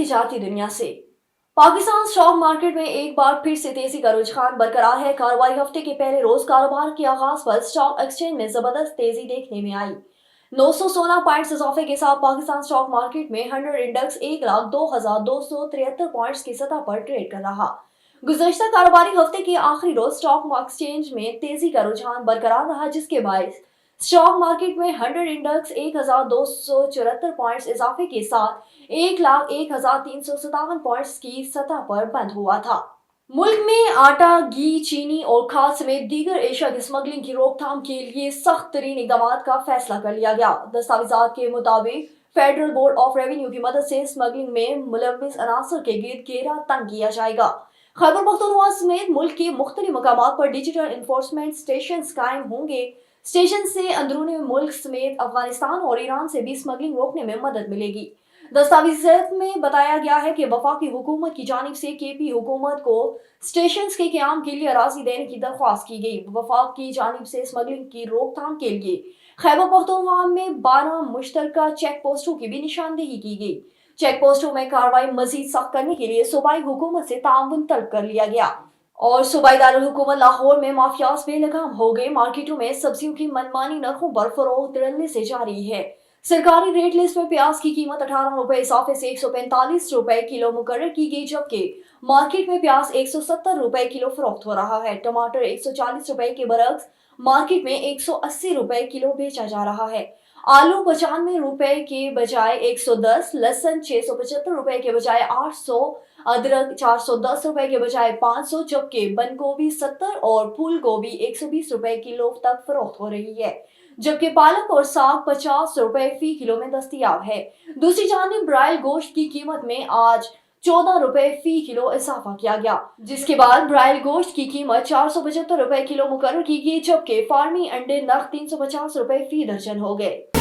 जाती दुनिया से। पाकिस्तान स्टॉक मार्केट में एक बार फिर से तेजी का रुझान बरकरार है। कार्रवाई हफ्ते के पहले रोज कारोबार के आगाज पर स्टॉक एक्सचेंज में जबरदस्त तेजी देखने में आई। 916 पॉइंट्स इजाफे के साथ पाकिस्तान स्टॉक मार्केट में 100 इंडेक्स 1,02,273 पॉइंट्स की सतह पर ट्रेड कर रहा। गुज़श्ता कारोबारी हफ्ते के आखिरी रोज स्टॉक एक्सचेंज में तेजी का रुझान बरकरार रहा, जिसके बायस स्टॉक मार्केट में 100 इंडेक्स 1,274 पॉइंट्स इजाफे के साथ 1,01,357 पॉइंट्स की सतह पर बंद हुआ था। मुल्क में आटा, घी, चीनी और खाद समेत दीगर एशिया की स्मगलिंग की रोकथाम के लिए सख्त तरीन इकदाम का फैसला कर लिया गया। दस्तावेजात के मुताबिक फेडरल बोर्ड ऑफ रेवेन्यू की मदद से स्मगलिंग में मुलव्विस अनासर के गिर्द घेरा तंग किया जाएगा। खैबर पख्तूनख्वा समेत मुल्क के मुख्तलिफ मकामात पर डिजिटल इन्फोर्समेंट स्टेशन कायम होंगे। स्टेशन से अंदरूनी मुल्क समेत अफगानिस्तान और ईरान से भी स्मगलिंग रोकने में मदद मिलेगी। दस्तावेज़ात में बताया गया है कि वफाकी हुकूमत की जानिब से केपी हुकूमत को स्टेशन के क़याम के लिए अराजी देने की दरख्वास्त की गई। वफाक की जानिब से स्मगलिंग की रोकथाम के लिए खैबर पख्तूनख्वा में 12 मुश्तरका चेक पोस्टों की भी निशानदेही की गई। चेक पोस्टों में कार्रवाई मजीद सख्त करने के लिए सूबाई हुकूमत से ताउन तलब कर लिया गया। और सूबाई दारुल हुकूमत लाहौर में माफियाज बेलगाम हो गए। मार्केटों में सब्जियों की मनमानी नरखों पर फरोख्त रलने से जारी है। सरकारी रेट लिस्ट में प्याज की कीमत 18 रुपए इजाफे से 145 रुपए किलो मुकर्रर की गई, जबकि मार्केट में प्याज 170 रुपए किलो फरोख्त हो रहा है। टमाटर 140 रुपए के बरक्स मार्केट में 180 रुपए किलो बेचा जा रहा है। आलू 95 रुपए के बजाय 110, लहसुन 675 रुपए के बजाय 800, अदरक 410 रुपए के बजाय 500, जबकि बंद गोभी 70 और फूल गोभी 120 रुपए किलो तक फरोख्त हो रही है, जबकि पालक और साग 50 रुपए फी किलो में दस्तयाब है। दूसरी जानिब ब्राइल गोश्त की कीमत में आज 14 रुपए फी किलो इजाफा किया गया, जिसके बाद ब्राइल गोश्त की कीमत 475 रुपए किलो मुकर्रर की गई, जबकि फार्मी अंडे नग 350 रुपए फी दर्जन हो गए।